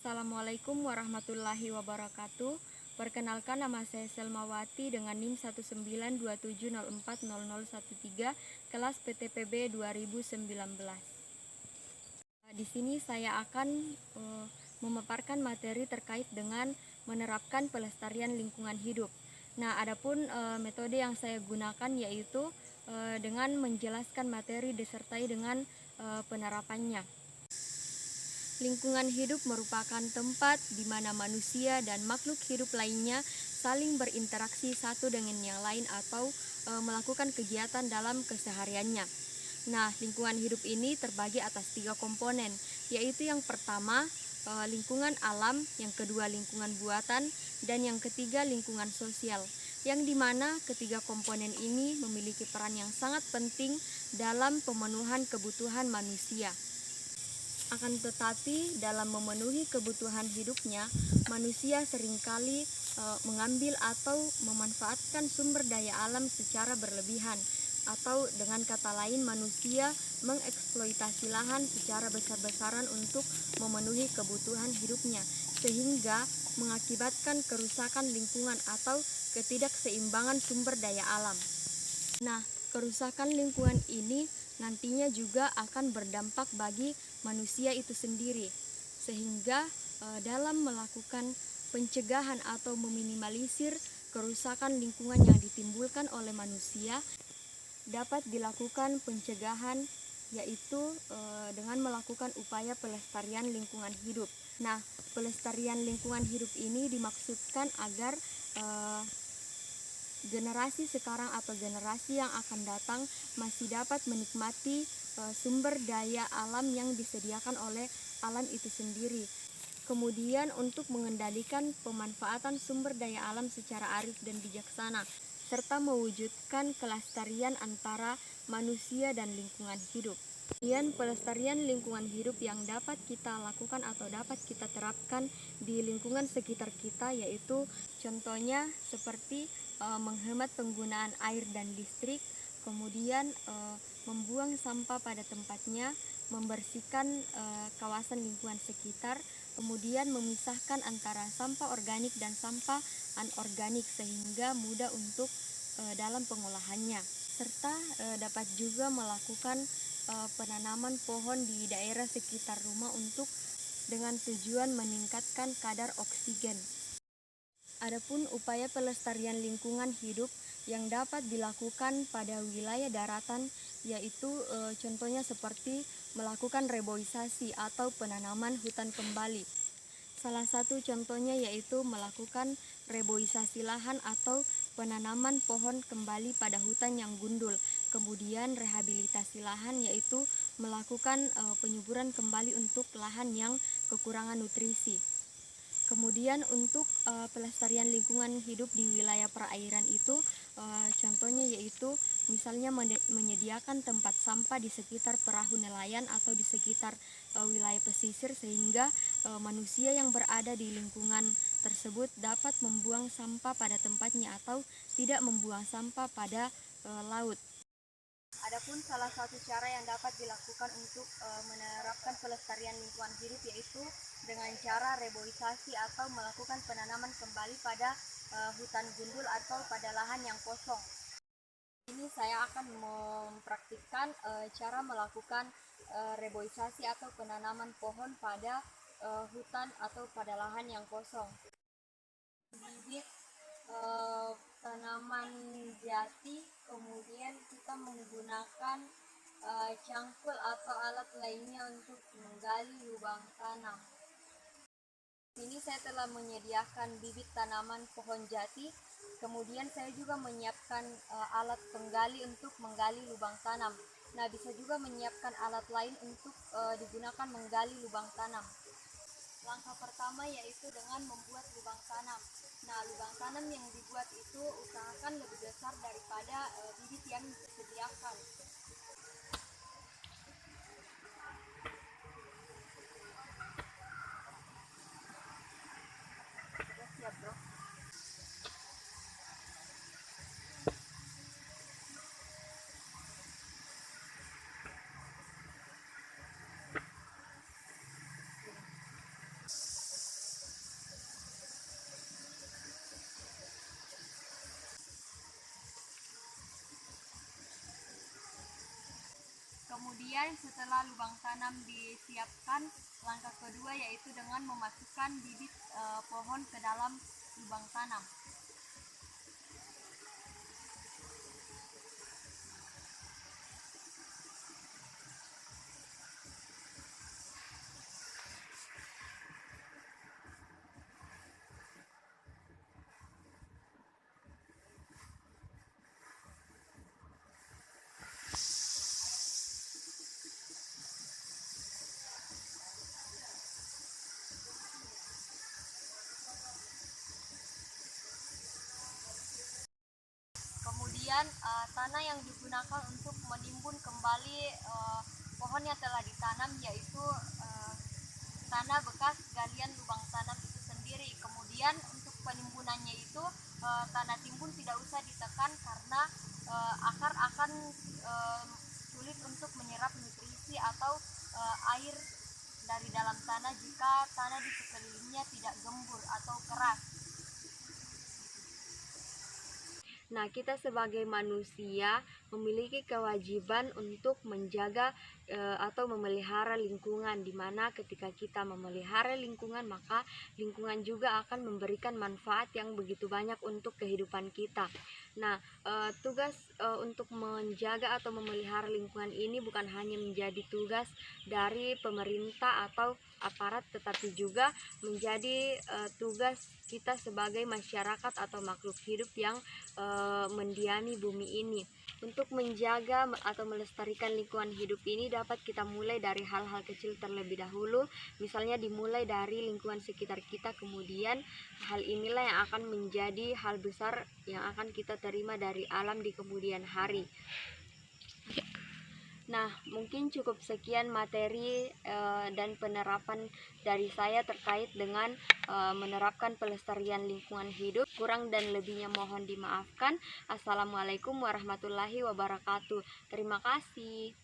Assalamualaikum warahmatullahi wabarakatuh. Perkenalkan, nama saya Selmawati dengan NIM 19270400013 kelas PTPB 2019. Di sini saya akan memaparkan materi terkait dengan menerapkan pelestarian lingkungan hidup. Nah, adapun metode yang saya gunakan yaitu dengan menjelaskan materi disertai dengan penerapannya. Lingkungan hidup merupakan tempat di mana manusia dan makhluk hidup lainnya saling berinteraksi satu dengan yang lain atau melakukan kegiatan dalam kesehariannya. Nah, lingkungan hidup ini terbagi atas 3 komponen, yaitu yang pertama lingkungan alam, yang kedua lingkungan buatan, dan yang ketiga lingkungan sosial, yang dimana ketiga komponen ini memiliki peran yang sangat penting dalam pemenuhan kebutuhan manusia. Akan tetapi dalam memenuhi kebutuhan hidupnya, manusia seringkali mengambil atau memanfaatkan sumber daya alam secara berlebihan, atau dengan kata lain manusia mengeksploitasi lahan secara besar-besaran untuk memenuhi kebutuhan hidupnya, sehingga mengakibatkan kerusakan lingkungan atau ketidakseimbangan sumber daya alam. Nah, kerusakan lingkungan ini nantinya juga akan berdampak bagi manusia itu sendiri, sehingga dalam melakukan pencegahan atau meminimalisir kerusakan lingkungan yang ditimbulkan oleh manusia, dapat dilakukan pencegahan yaitu dengan melakukan upaya pelestarian lingkungan hidup. Nah, pelestarian lingkungan hidup ini dimaksudkan agar generasi sekarang atau generasi yang akan datang masih dapat menikmati sumber daya alam yang disediakan oleh alam itu sendiri. Kemudian untuk mengendalikan pemanfaatan sumber daya alam secara arif dan bijaksana, serta mewujudkan kelestarian antara manusia dan lingkungan hidup. Kemudian pelestarian lingkungan hidup yang dapat kita lakukan atau dapat kita terapkan di lingkungan sekitar kita yaitu contohnya seperti menghemat penggunaan air dan listrik, kemudian membuang sampah pada tempatnya, membersihkan kawasan lingkungan sekitar, kemudian memisahkan antara sampah organik dan sampah anorganik sehingga mudah untuk dalam pengolahannya, serta dapat juga melakukan penanaman pohon di daerah sekitar rumah untuk dengan tujuan meningkatkan kadar oksigen. Adapun upaya pelestarian lingkungan hidup yang dapat dilakukan pada wilayah daratan yaitu contohnya seperti melakukan reboisasi atau penanaman hutan kembali. Salah satu contohnya yaitu melakukan reboisasi lahan atau penanaman pohon kembali pada hutan yang gundul. Kemudian rehabilitasi lahan yaitu melakukan penyuburan kembali untuk lahan yang kekurangan nutrisi. Kemudian untuk pelestarian lingkungan hidup di wilayah perairan itu contohnya yaitu misalnya menyediakan tempat sampah di sekitar perahu nelayan atau di sekitar wilayah pesisir sehingga manusia yang berada di lingkungan tersebut dapat membuang sampah pada tempatnya atau tidak membuang sampah pada laut. Adapun salah satu cara yang dapat dilakukan untuk menerapkan pelestarian lingkungan hidup yaitu dengan cara reboisasi atau melakukan penanaman kembali pada hutan gundul atau pada lahan yang kosong. Ini saya akan mempraktikkan cara melakukan reboisasi atau penanaman pohon pada hutan atau pada lahan yang kosong. Bibit tanaman jati, kemudian kita menggunakan cangkul atau alat lainnya untuk menggali lubang tanam. Ini saya telah menyediakan bibit tanaman pohon jati, kemudian saya juga menyiapkan alat penggali untuk menggali lubang tanam. Nah, bisa juga menyiapkan alat lain untuk digunakan menggali lubang tanam. Langkah pertama yaitu dengan membuat lubang tanam. Nah, lubang tanam yang dibuat itu usahakan lebih besar daripada bibit yang disediakan. Sudah siap, bro? Kemudian setelah lubang tanam disiapkan, langkah kedua yaitu dengan memasukkan bibit pohon ke dalam lubang tanam. Kemudian tanah yang digunakan untuk menimbun kembali pohon yang telah ditanam yaitu tanah bekas galian lubang tanam itu sendiri. Kemudian untuk penimbunannya itu tanah timbun tidak usah ditekan karena akar akan sulit untuk menyerap nutrisi atau air dari dalam tanah jika tanah di sekelilingnya tidak gembur atau keras. Nah, kita sebagai manusia memiliki kewajiban untuk menjaga atau memelihara lingkungan, di mana ketika kita memelihara lingkungan, maka lingkungan juga akan memberikan manfaat yang begitu banyak untuk kehidupan kita. Nah, tugas untuk menjaga atau memelihara lingkungan ini bukan hanya menjadi tugas dari pemerintah atau aparat, tetapi juga menjadi tugas kita sebagai masyarakat atau makhluk hidup yang mendiami bumi ini. Untuk menjaga atau melestarikan lingkungan hidup ini dapat kita mulai dari hal-hal kecil terlebih dahulu, misalnya dimulai dari lingkungan sekitar kita, kemudian hal inilah yang akan menjadi hal besar yang akan kita terima dari alam di kemudian hari. Nah, mungkin cukup sekian materi dan penerapan dari saya terkait dengan menerapkan pelestarian lingkungan hidup. Kurang dan lebihnya mohon dimaafkan. Assalamualaikum warahmatullahi wabarakatuh. Terima kasih.